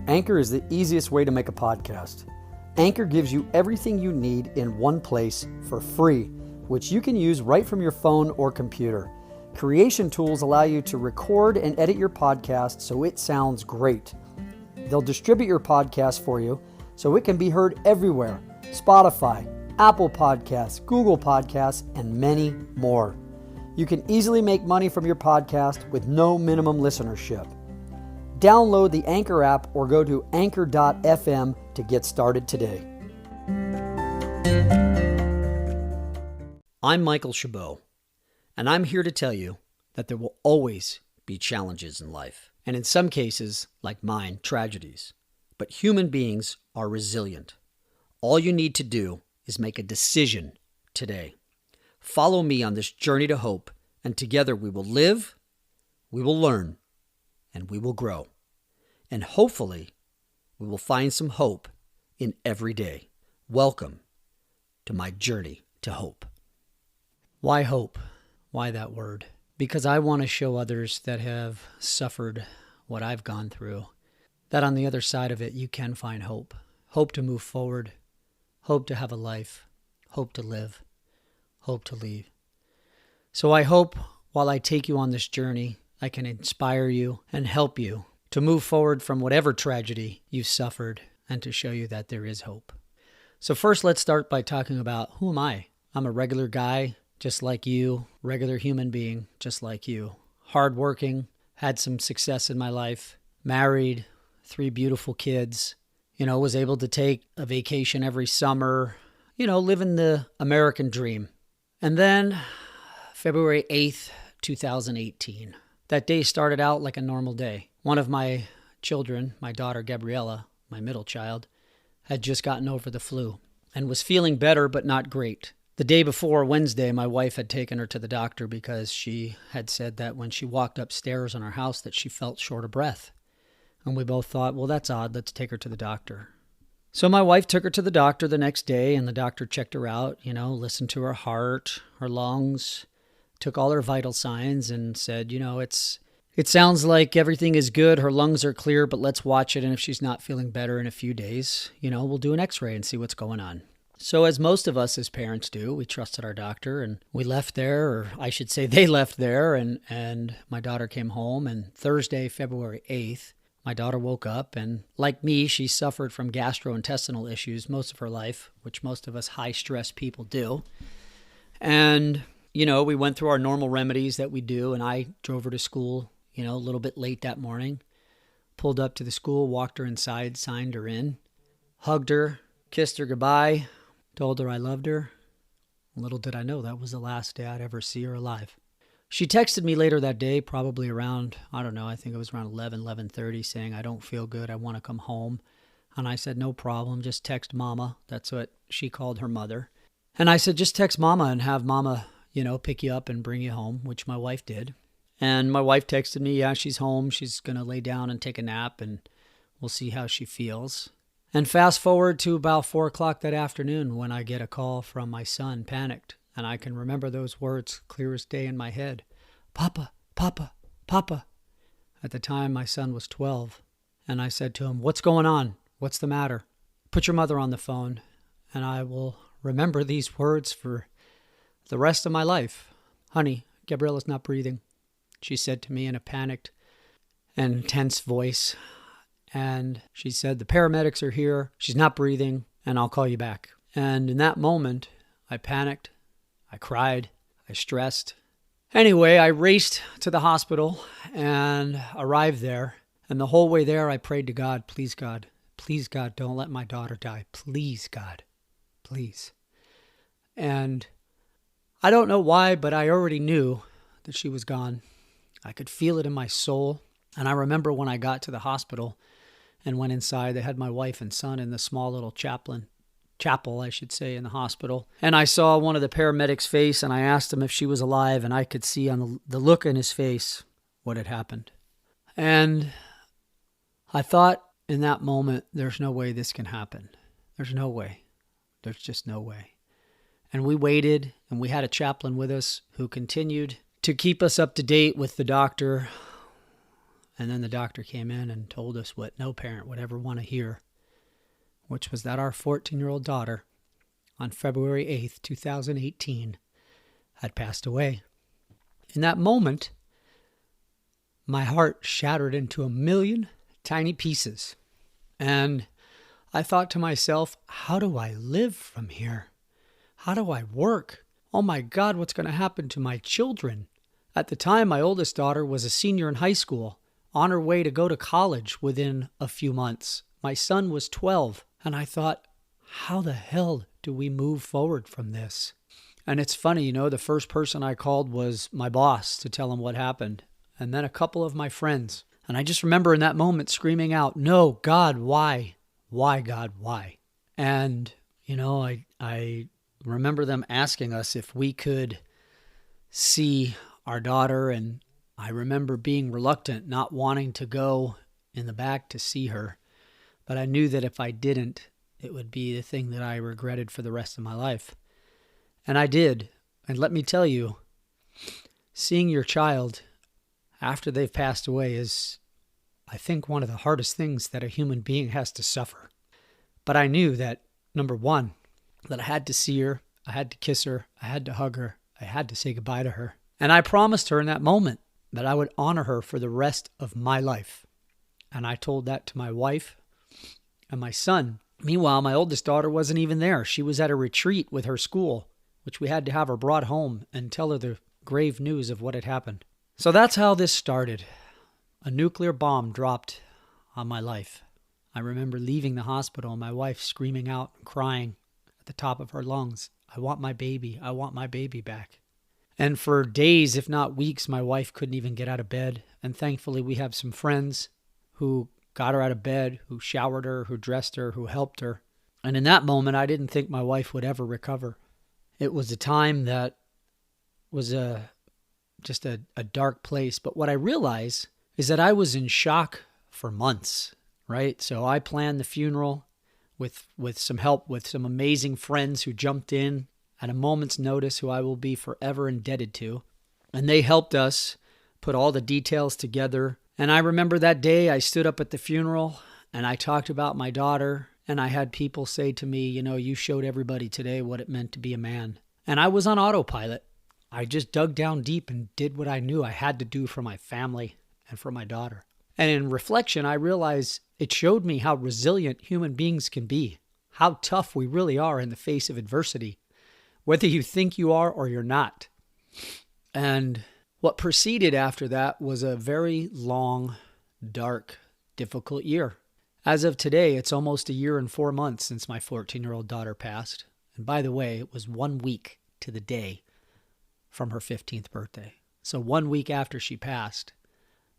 Anchor is the easiest way to make a podcast. Anchor gives you everything you need in one place for free, which you can use right from your phone or computer. Creation tools allow you to record and edit your podcast so it sounds great. They'll distribute your podcast for you so it can be heard everywhere: Spotify, Apple Podcasts, Google Podcasts, and many more. You can easily make money from your podcast with no minimum listenership. Download the Anchor app or go to anchor.fm to get started today. I'm Michael Chabot, and I'm here to tell you that there will always be challenges in life, and in some cases, like mine, tragedies. But human beings are resilient. All you need to do is make a decision today. Follow me on this journey to hope, and together we will live, we will learn, and we will grow. And hopefully, we will find some hope in every day. Welcome to my journey to hope. Why hope? Why that word? Because I want to show others that have suffered what I've gone through, that on the other side of it, you can find hope. Hope to move forward, hope to have a life, hope to live, hope to leave. So I hope while I take you on this journey, I can inspire you and help you to move forward from whatever tragedy you've suffered and to show you that there is hope. So first, let's start by talking about who am I? I'm a regular guy, just like you, regular human being, just like you. Hardworking, had some success in my life, married, 3 beautiful kids, was able to take a vacation every summer, living the American dream. And then February 8th, 2018. That day started out like a normal day. One of my children, my daughter Gabriella, my middle child, had just gotten over the flu and was feeling better but not great. The day before, Wednesday, my wife had taken her to the doctor because she had said that when she walked upstairs in our house that she felt short of breath. And we both thought, well, that's odd. Let's take her to the doctor. So my wife took her to the doctor the next day, and the doctor checked her out, listened to her heart, her lungs, took all her vital signs and said, it sounds like everything is good. Her lungs are clear, but let's watch it. And if she's not feeling better in a few days, we'll do an x-ray and see what's going on. So as most of us as parents do, we trusted our doctor and we left there, or I should say they left there, and my daughter came home. And Thursday, February 8th, my daughter woke up, and like me, she suffered from gastrointestinal issues most of her life, which most of us high-stress people do. And, we went through our normal remedies that we do, and I drove her to school, a little bit late that morning, pulled up to the school, walked her inside, signed her in, hugged her, kissed her goodbye, told her I loved her. Little did I know that was the last day I'd ever see her alive. She texted me later that day, probably around, I think it was around 11:30, saying, I don't feel good, I want to come home. And I said, no problem, just text Mama. That's what she called her mother. And I said, just text Mama and have Mama, pick you up and bring you home, which my wife did. And my wife texted me, yeah, she's home, she's going to lay down and take a nap, and we'll see how she feels. And fast forward to about 4 o'clock that afternoon when I get a call from my son, panicked. And I can remember those words clear as day in my head. Papa, Papa, Papa. At the time, my son was 12. And I said to him, what's going on? What's the matter? Put your mother on the phone. And I will remember these words for the rest of my life. Honey, Gabriella's not breathing, she said to me in a panicked and tense voice. And she said, the paramedics are here, she's not breathing, and I'll call you back. And in that moment, I panicked, I cried, I stressed. Anyway, I raced to the hospital and arrived there. And the whole way there, I prayed to God, please God, don't let my daughter die. Please, God, please. And I don't know why, but I already knew that she was gone. I could feel it in my soul. And I remember when I got to the hospital and went inside, they had my wife and son in the small little chapel, in the hospital. And I saw one of the paramedics' face, and I asked him if she was alive, and I could see on the look in his face what had happened. And I thought in that moment, there's no way this can happen. There's no way. There's just no way. And we waited, and we had a chaplain with us who continued to keep us up to date with the doctor And then the doctor came in and told us what no parent would ever want to hear, which was that our 14-year-old daughter, on February 8th, 2018, had passed away. In that moment, my heart shattered into a million tiny pieces. And I thought to myself, how do I live from here? How do I work? Oh my God, what's going to happen to my children? At the time, my oldest daughter was a senior in high school, on her way to go to college within a few months. My son was 12, and I thought, how the hell do we move forward from this? And it's funny, the first person I called was my boss to tell him what happened, and then a couple of my friends. And I just remember in that moment screaming out, no, God, why? Why, God, why? And, I remember them asking us if we could see our daughter, and I remember being reluctant, not wanting to go in the back to see her. But I knew that if I didn't, it would be the thing that I regretted for the rest of my life. And I did. And let me tell you, seeing your child after they've passed away is, I think, one of the hardest things that a human being has to suffer. But I knew that, number one, that I had to see her, I had to kiss her, I had to hug her, I had to say goodbye to her. And I promised her in that moment that I would honor her for the rest of my life. And I told that to my wife and my son. Meanwhile, my oldest daughter wasn't even there. She was at a retreat with her school, which we had to have her brought home and tell her the grave news of what had happened. So that's how this started. A nuclear bomb dropped on my life. I remember leaving the hospital and my wife screaming out and crying at the top of her lungs, I want my baby. I want my baby back. And for days, if not weeks, my wife couldn't even get out of bed. And thankfully, we have some friends who got her out of bed, who showered her, who dressed her, who helped her. And in that moment, I didn't think my wife would ever recover. It was a time that was just a dark place. But what I realized is that I was in shock for months, right? So I planned the funeral with some help with some amazing friends who jumped in at a moment's notice, who I will be forever indebted to. And they helped us put all the details together. And I remember that day I stood up at the funeral and I talked about my daughter, and I had people say to me, you showed everybody today what it meant to be a man. And I was on autopilot. I just dug down deep and did what I knew I had to do for my family and for my daughter. And in reflection, I realized it showed me how resilient human beings can be, how tough we really are in the face of adversity, whether you think you are or you're not. And what proceeded after that was a very long, dark, difficult year. As of today, it's almost a year and 4 months since my 14-year-old daughter passed. And by the way, it was 1 week to the day from her 15th birthday. So 1 week after she passed,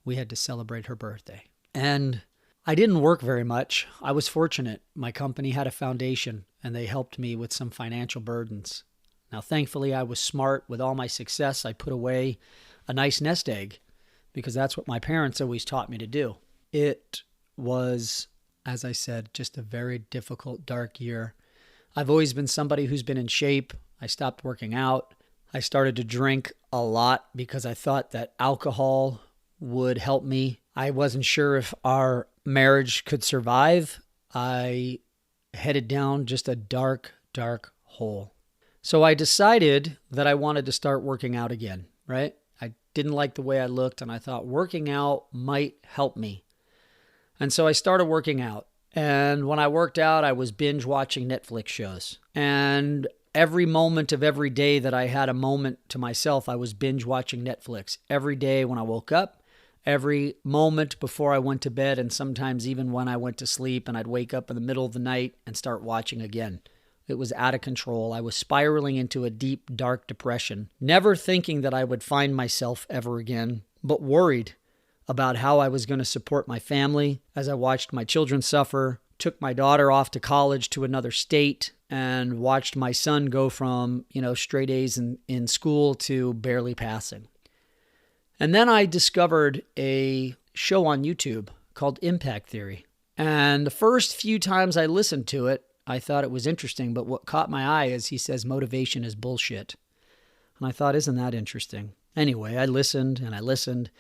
we had to celebrate her birthday. And I didn't work very much. I was fortunate. My company had a foundation, and they helped me with some financial burdens. Now, thankfully, I was smart. With all my success, I put away a nice nest egg because that's what my parents always taught me to do. It was, as I said, just a very difficult, dark year. I've always been somebody who's been in shape. I stopped working out. I started to drink a lot because I thought that alcohol would help me. I wasn't sure if our marriage could survive. I headed down just a dark, dark hole. So I decided that I wanted to start working out again, right? I didn't like the way I looked, and I thought working out might help me. And so I started working out. And when I worked out, I was binge watching Netflix shows. And every moment of every day that I had a moment to myself, I was binge watching Netflix. Every day when I woke up, every moment before I went to bed, and sometimes even when I went to sleep, and I'd wake up in the middle of the night and start watching again. It was out of control. I was spiraling into a deep, dark depression, never thinking that I would find myself ever again, but worried about how I was going to support my family as I watched my children suffer, took my daughter off to college to another state, and watched my son go from, straight A's in school to barely passing. And then I discovered a show on YouTube called Impact Theory. And the first few times I listened to it, I thought it was interesting, but what caught my eye is he says motivation is bullshit. And I thought, isn't that interesting? Anyway, I listened,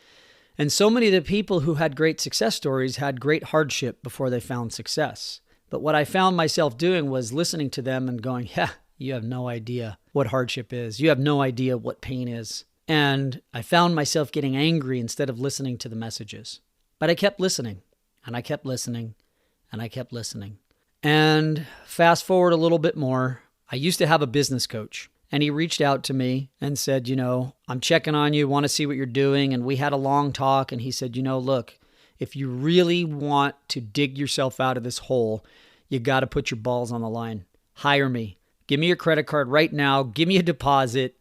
And so many of the people who had great success stories had great hardship before they found success. But what I found myself doing was listening to them and going, yeah, you have no idea what hardship is. You have no idea what pain is. And I found myself getting angry instead of listening to the messages. But I kept listening, and I kept listening, and I kept listening. And fast forward a little bit more, I used to have a business coach. And he reached out to me and said, I'm checking on you, want to see what you're doing. And we had a long talk. And he said, look, if you really want to dig yourself out of this hole, you got to put your balls on the line. Hire me. Give me your credit card right now. Give me a deposit.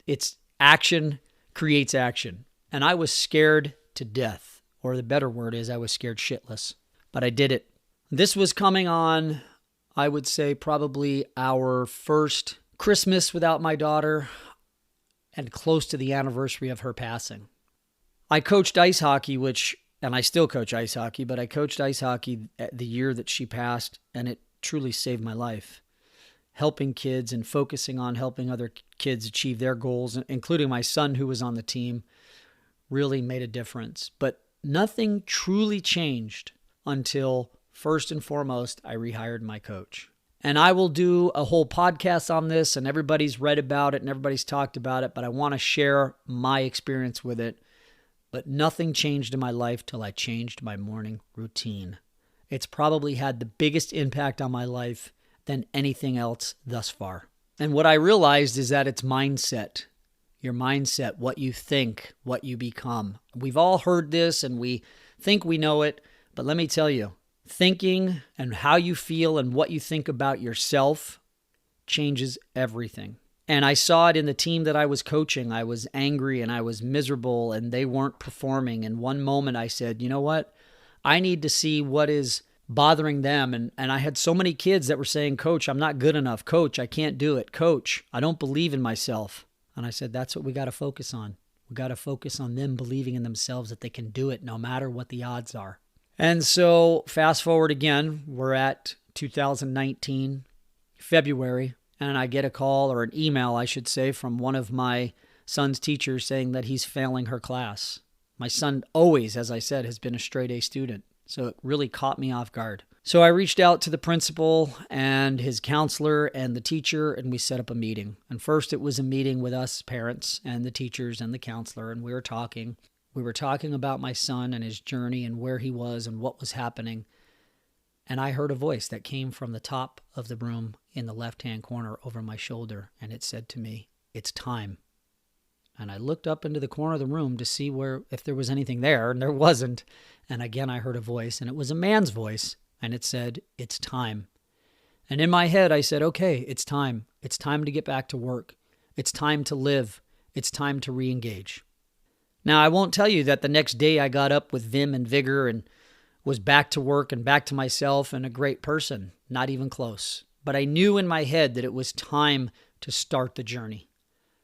It's action creates action. And I was scared to death. Or the better word is I was scared shitless. But I did it. This was coming on, I would say, probably our first Christmas without my daughter and close to the anniversary of her passing. I coached ice hockey, and I still coach ice hockey, but I coached ice hockey the year that she passed, and it truly saved my life. Helping kids and focusing on helping other kids achieve their goals, including my son who was on the team, really made a difference. But nothing truly changed until, first and foremost, I rehired my coach. And I will do a whole podcast on this, and everybody's read about it and everybody's talked about it, but I want to share my experience with it. But nothing changed in my life till I changed my morning routine. It's probably had the biggest impact on my life than anything else thus far. And what I realized is that it's mindset. Your mindset, what you think, what you become. We've all heard this and we think we know it, but let me tell you, thinking and how you feel and what you think about yourself changes everything. And I saw it in the team that I was coaching. I was angry and I was miserable and they weren't performing. And one moment I said, you know what? I need to see what is bothering them. And I had so many kids that were saying, Coach, I'm not good enough. Coach, I can't do it. Coach, I don't believe in myself. And I said, that's what we got to focus on. We got to focus on them believing in themselves that they can do it no matter what the odds are. And so fast forward again, we're at 2019, February, and I get a call or an email, I should say, from one of my son's teachers saying that he's failing her class. My son always, as I said, has been a straight A student, so it really caught me off guard. So I reached out to the principal and his counselor and the teacher, and we set up a meeting. And first it was a meeting with us parents and the teachers and the counselor, and we were talking. We were talking about my son and his journey and where he was and what was happening. And I heard a voice that came from the top of the room in the left-hand corner over my shoulder. And it said to me, it's time. And I looked up into the corner of the room to see if there was anything there, and there wasn't. And again, I heard a voice, and it was a man's voice. And it said, it's time. And in my head, I said, okay, it's time. It's time to get back to work. It's time to live. It's time to re-engage. Now, I won't tell you that the next day I got up with vim and vigor and was back to work and back to myself and a great person. Not even close. But I knew in my head that it was time to start the journey.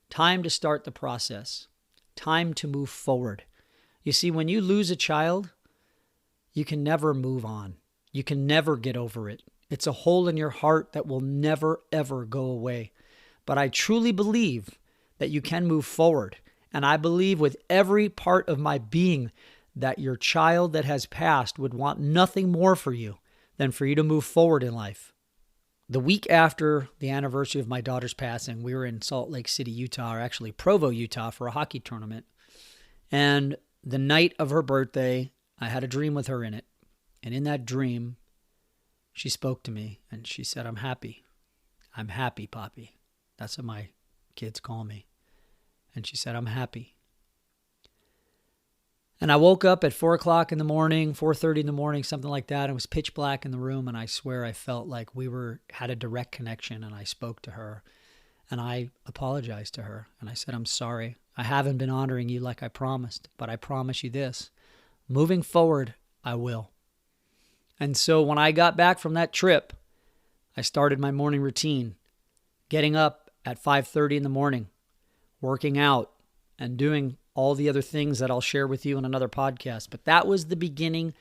Time to start the process. Time to move forward. You see, when you lose a child, you can never move on. You can never get over it. It's a hole in your heart that will never, ever go away. But I truly believe that you can move forward. And I believe with every part of my being that your child that has passed would want nothing more for you than for you to move forward in life. The week after the anniversary of my daughter's passing, we were in Salt Lake City, Utah, or actually Provo, Utah, for a hockey tournament. And the night of her birthday, I had a dream with her in it. And in that dream, she spoke to me and she said, I'm happy. I'm happy, Poppy. That's what my kids call me. And she said, I'm happy. And I woke up at 4 o'clock in the morning, 4:30 in the morning, something like that. It was pitch black in the room. And I swear I felt like we had a direct connection. And I spoke to her and I apologized to her. And I said, I'm sorry. I haven't been honoring you like I promised, but I promise you this. Moving forward, I will. And so when I got back from that trip, I started my morning routine, getting up at 5:30 in the morning, working out, and doing all the other things that I'll share with you in another podcast. But that was the beginning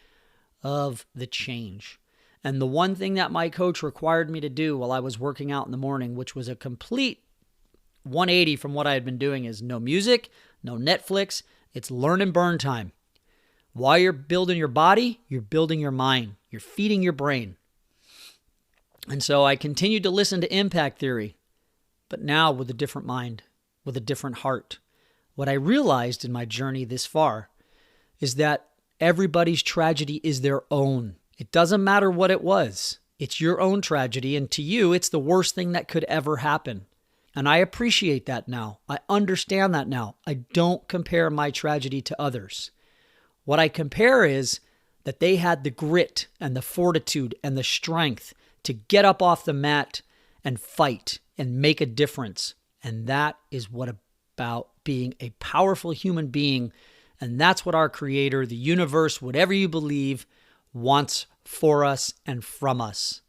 of the change. And the one thing that my coach required me to do while I was working out in the morning, which was a complete 180 from what I had been doing, is no music, no Netflix. It's learn and burn time. While you're building your body, you're building your mind. You're feeding your brain. And so I continued to listen to impact theory, but now with a different mind, with a different heart. What I realized in my journey this far is that everybody's tragedy is their own. It doesn't matter what it was. It's your own tragedy, and to you, it's the worst thing that could ever happen. And I appreciate that now. I understand that now. I don't compare my tragedy to others. What I compare is that they had the grit and the fortitude and the strength to get up off the mat and fight and make a difference. And that is what about being a powerful human being. And that's what our Creator, the universe, whatever you believe, wants for us and from us.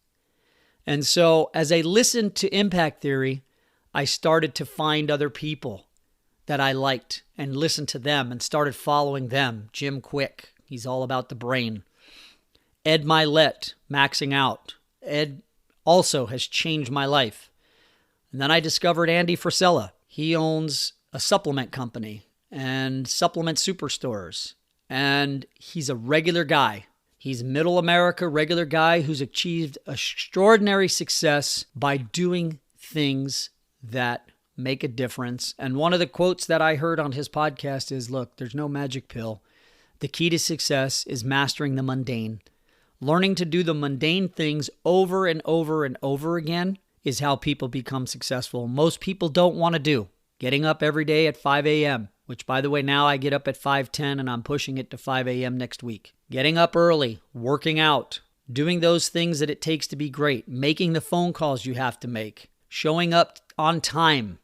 And so as I listened to impact theory, I started to find other people that I liked and listened to them and started following them. Jim Kwik, he's all about the brain. Ed Mylett, maxing out. Ed also has changed my life. And then I discovered Andy Frisella. He owns a supplement company and supplement superstores. And he's a regular guy. He's middle America, regular guy who's achieved extraordinary success by doing things that make a difference. And one of the quotes that I heard on his podcast is, look, there's no magic pill. The key to success is mastering the mundane. Learning to do the mundane things over and over and over again is how people become successful. Most people don't want to do. Getting up every day at 5 a.m., which, by the way, now I get up at 5:10 and I'm pushing it to 5 a.m. next week. Getting up early, working out, doing those things that it takes to be great, making the phone calls you have to make, showing up on time.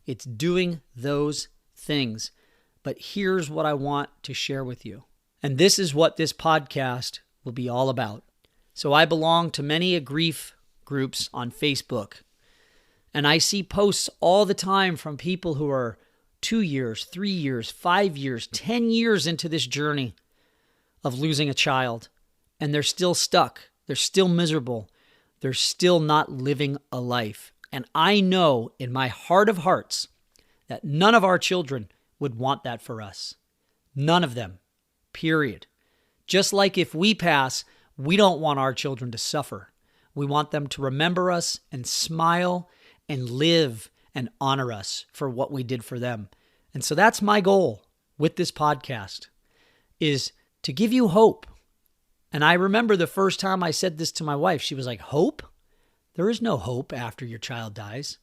It's doing those things. But here's what I want to share with you. And this is what this podcast will be all about. So I belong to many grief groups on Facebook. And I see posts all the time from people who are 2 years, 3 years, 5 years, 10 years into this journey of losing a child. And they're still stuck. They're still miserable. They're still not living a life. And I know in my heart of hearts that none of our children would want that for us. None of them. Period. Just like if we pass, we don't want our children to suffer. We want them to remember us and smile and live and honor us for what we did for them. And so that's my goal with this podcast, is to give you hope. And I remember the first time I said this to my wife, she was like, hope? There is no hope after your child dies.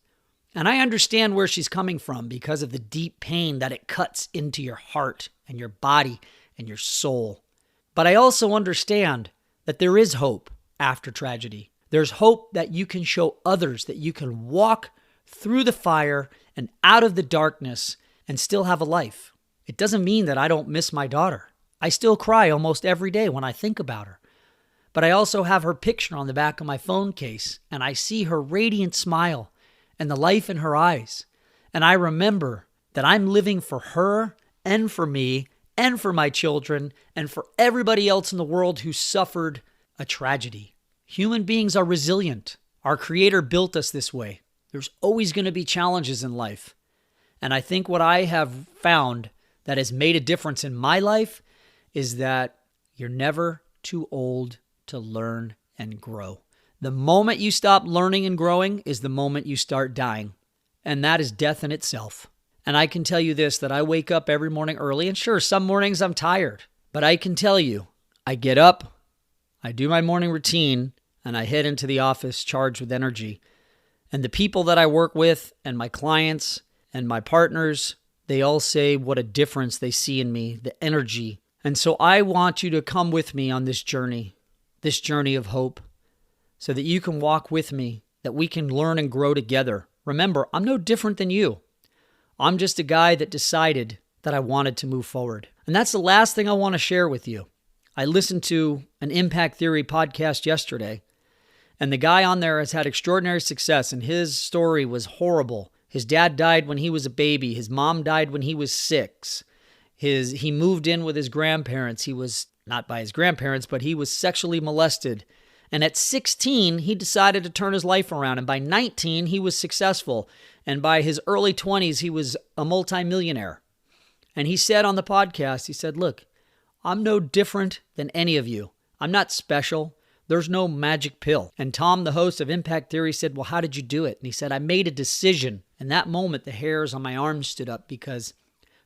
And I understand where she's coming from because of the deep pain that it cuts into your heart and your body and your soul. But I also understand that there is hope after tragedy. There's hope that you can show others, that you can walk through the fire and out of the darkness and still have a life. It doesn't mean that I don't miss my daughter. I still cry almost every day when I think about her. But I also have her picture on the back of my phone case, and I see her radiant smile and the life in her eyes. And I remember that I'm living for her and for me and for my children and for everybody else in the world who suffered a tragedy. Human beings are resilient. Our Creator built us this way. There's always going to be challenges in life. And I think what I have found that has made a difference in my life is that you're never too old to learn and grow. The moment you stop learning and growing is the moment you start dying. And that is death in itself. And I can tell you this, that I wake up every morning early, and sure, some mornings I'm tired, but I can tell you, I get up, I do my morning routine, and I head into the office charged with energy. And the people that I work with and my clients and my partners, they all say what a difference they see in me, the energy. And so I want you to come with me on this journey of hope, so that you can walk with me, that we can learn and grow together. Remember, I'm no different than you. I'm just a guy that decided that I wanted to move forward. And that's the last thing I want to share with you. I listened to an Impact Theory podcast yesterday, and the guy on there has had extraordinary success, and his story was horrible. His dad died when he was a baby. His mom died when he was 6. He moved in with his grandparents. He was not by his grandparents, but he was sexually molested. And at 16, he decided to turn his life around. And by 19, he was successful. And by his early 20s, he was a multimillionaire. And he said on the podcast, he said, look, I'm no different than any of you. I'm not special. There's no magic pill. And Tom, the host of Impact Theory, said, well, how did you do it? And he said, I made a decision. In that moment, the hairs on my arms stood up because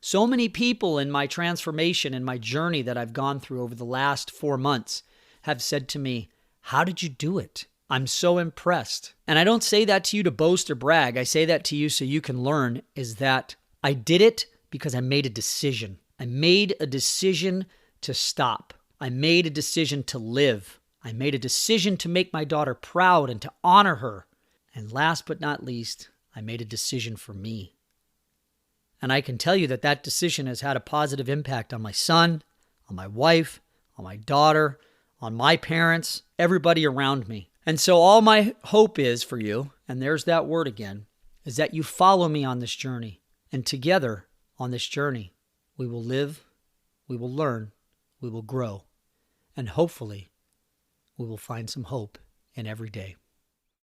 so many people in my transformation and my journey that I've gone through over the last 4 months have said to me, how did you do it? I'm so impressed. And I don't say that to you to boast or brag. I say that to you so you can learn is that I did it because I made a decision. I made a decision to stop. I made a decision to live. I made a decision to make my daughter proud and to honor her. And last but not least, I made a decision for me. And I can tell you that that decision has had a positive impact on my son, on my wife, on my daughter, on my parents, everybody around me. And so all my hope is for you, and there's that word again, is that you follow me on this journey. And together on this journey, we will live, we will learn, we will grow, and hopefully we will find some hope in every day.